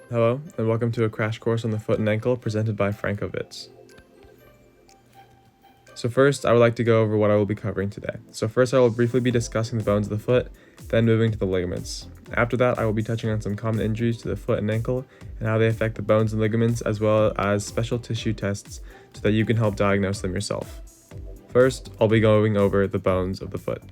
Hello, and welcome to a crash course on the foot and ankle presented by Frankovitz. So first, I would like to go over what I will be covering today. So first, I will briefly be discussing the bones of the foot, then moving to the ligaments. After that, I will be touching on some common injuries to the foot and ankle and how they affect the bones and ligaments, as well as special tissue tests so that you can help diagnose them yourself. First, I'll be going over the bones of the foot.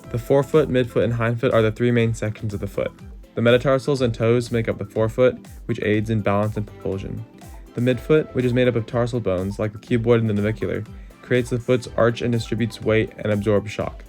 The forefoot, midfoot, and hindfoot are the three main sections of the foot. The metatarsals and toes make up the forefoot, which aids in balance and propulsion. The midfoot, which is made up of tarsal bones like the cuboid and the navicular, creates the foot's arch and distributes weight and absorbs shock.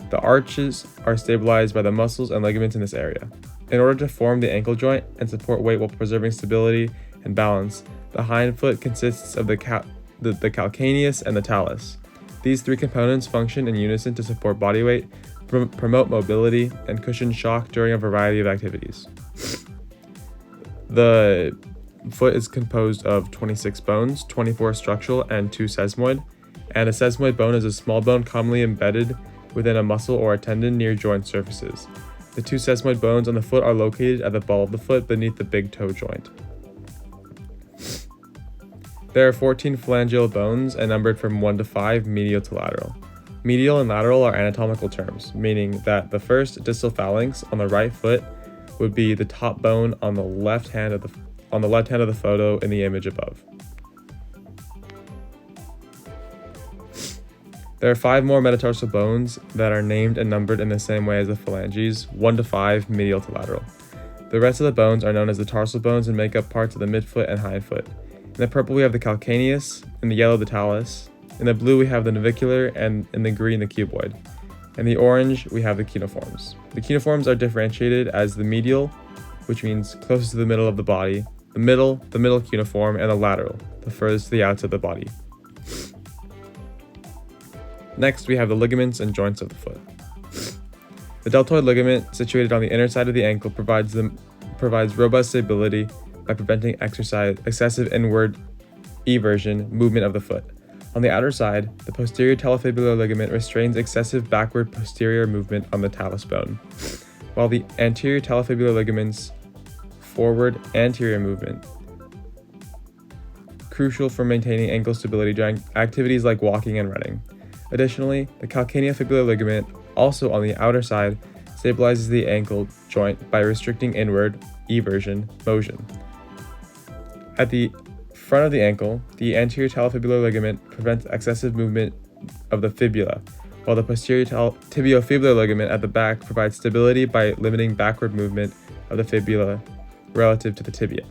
The arches are stabilized by the muscles and ligaments in this area. In order to form the ankle joint and support weight while preserving stability and balance, the hind foot consists of the calcaneus and the talus. These three components function in unison to support body weight, promote mobility, and cushion shock during a variety of activities. The foot is composed of 26 bones, 24 structural and 2 sesamoid, and a sesamoid bone is a small bone commonly embedded within a muscle or a tendon near joint surfaces. The 2 sesamoid bones on the foot are located at the ball of the foot beneath the big toe joint. There are 14 phalangeal bones and numbered from 1 to 5 medial to lateral. Medial and lateral are anatomical terms, meaning that the first distal phalanx on the right foot would be the top bone on the left hand of the photo in the image above. There are 5 more metatarsal bones that are named and numbered in the same way as the phalanges, 1 to 5 medial to lateral. The rest of the bones are known as the tarsal bones and make up parts of the midfoot and hindfoot. In the purple we have the calcaneus, in the yellow the talus, in the blue we have the navicular, and in the green the cuboid. In the orange we have the cuneiforms. The cuneiforms are differentiated as the medial, which means closest to the middle of the body, the middle cuneiform, and the lateral, the furthest to the outside of the body. Next we have the ligaments and joints of the foot. The deltoid ligament, situated on the inner side of the ankle, provides robust stability by preventing excessive inward eversion movement of the foot. On the outer side, the posterior talofibular ligament restrains excessive backward posterior movement on the talus bone, while the anterior talofibular ligaments forward anterior movement, crucial for maintaining ankle stability during activities like walking and running. Additionally, the calcaneofibular ligament, also on the outer side, stabilizes the ankle joint by restricting inward eversion motion. At the front of the ankle, the anterior talofibular ligament prevents excessive movement of the fibula, while the posterior tibiofibular ligament at the back provides stability by limiting backward movement of the fibula relative to the tibia.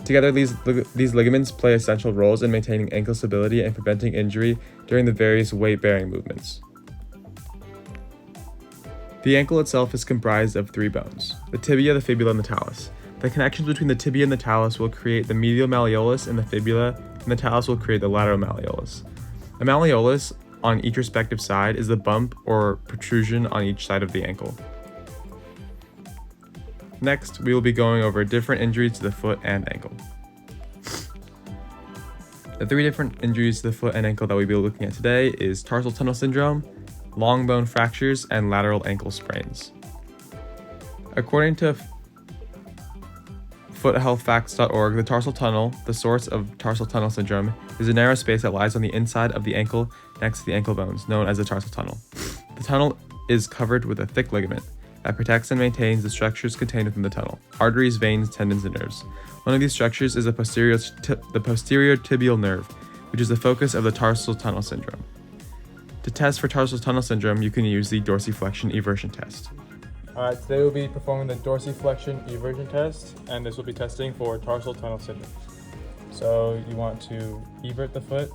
Together, these ligaments play essential roles in maintaining ankle stability and preventing injury during the various weight-bearing movements. The ankle itself is comprised of 3 bones: the tibia, the fibula, and the talus. The connections between the tibia and the talus will create the medial malleolus in the fibula, and the talus will create the lateral malleolus. The malleolus on each respective side is the bump or protrusion on each side of the ankle. Next, we will be going over different injuries to the foot and ankle. The 3 different injuries to the foot and ankle that we'll be looking at today is tarsal tunnel syndrome, long bone fractures, and lateral ankle sprains. According to foothealthfacts.org, the tarsal tunnel, the source of tarsal tunnel syndrome, is a narrow space that lies on the inside of the ankle next to the ankle bones, known as the tarsal tunnel. The tunnel is covered with a thick ligament that protects and maintains the structures contained within the tunnel: arteries, veins, tendons, and nerves. One of these structures is the posterior tibial nerve, which is the focus of the tarsal tunnel syndrome. To test for tarsal tunnel syndrome, you can use the dorsiflexion eversion test. Today we'll be performing the dorsiflexion eversion test, and this will be testing for tarsal tunnel syndrome. So you want to evert the foot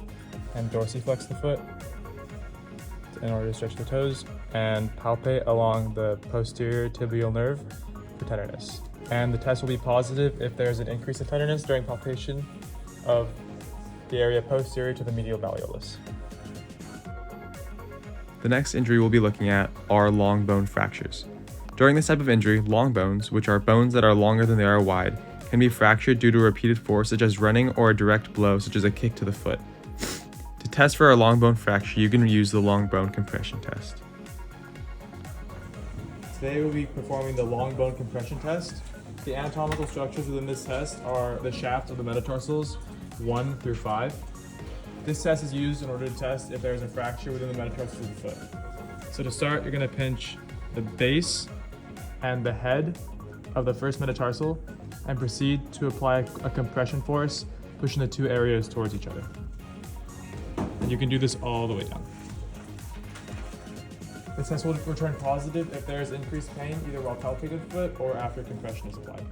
and dorsiflex the foot in order to stretch the toes, and palpate along the posterior tibial nerve for tenderness. And the test will be positive if there is an increase in tenderness during palpation of the area posterior to the medial malleolus. The next injury we'll be looking at are long bone fractures. During this type of injury, long bones, which are bones that are longer than they are wide, can be fractured due to repeated force such as running or a direct blow such as a kick to the foot. To test for a long bone fracture, you can use the long bone compression test. Today we'll be performing the long bone compression test, The anatomical structures within this test are the shaft of the metatarsals 1 through 5. This test is used in order to test if there is a fracture within the metatarsals of the foot. So to start, you're going to pinch the base and the head of the first metatarsal and proceed to apply a compression force, pushing the two areas towards each other. And you can do this all the way down. The test will return positive if there is increased pain either while palpating the foot or after compression is applied.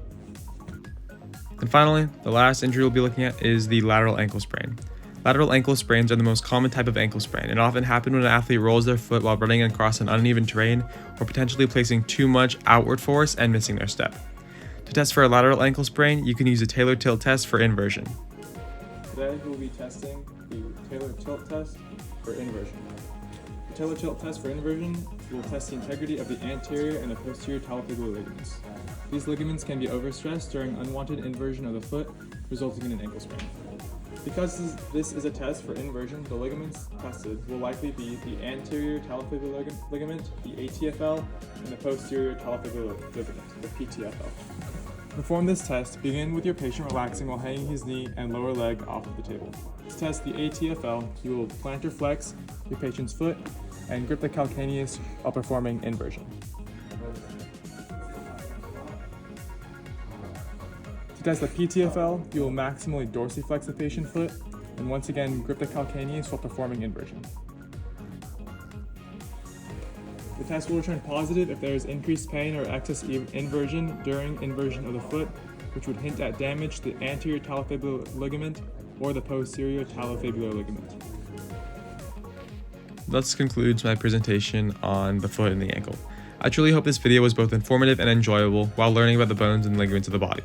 And finally, the last injury we'll be looking at is the lateral ankle sprain. Lateral ankle sprains are the most common type of ankle sprain and often happen when an athlete rolls their foot while running across an uneven terrain or potentially placing too much outward force and missing their step. To test for a lateral ankle sprain, you can use a Taylor tilt test for inversion. Today we'll be testing the Taylor tilt test for inversion. The Taylor tilt test for inversion will test the integrity of the anterior and the posterior talofibular ligaments. These ligaments can be overstressed during unwanted inversion of the foot, resulting in an ankle sprain. Because this is a test for inversion, the ligaments tested will likely be the anterior talofibular ligament, the ATFL, and the posterior talofibular ligament, the PTFL. To perform this test, begin with your patient relaxing while hanging his knee and lower leg off of the table. To test the ATFL, you will plantar flex your patient's foot and grip the calcaneus while performing inversion. To test the PTFL, you will maximally dorsiflex the patient's foot and once again grip the calcaneus while performing inversion. The test will return positive if there is increased pain or excess inversion during inversion of the foot, which would hint at damage to the anterior talofibular ligament or the posterior talofibular ligament. This concludes my presentation on the foot and the ankle. I truly hope this video was both informative and enjoyable while learning about the bones and ligaments of the body.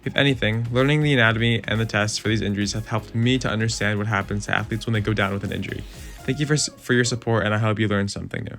If anything, learning the anatomy and the tests for these injuries have helped me to understand what happens to athletes when they go down with an injury. Thank you for your support, and I hope you learned something new.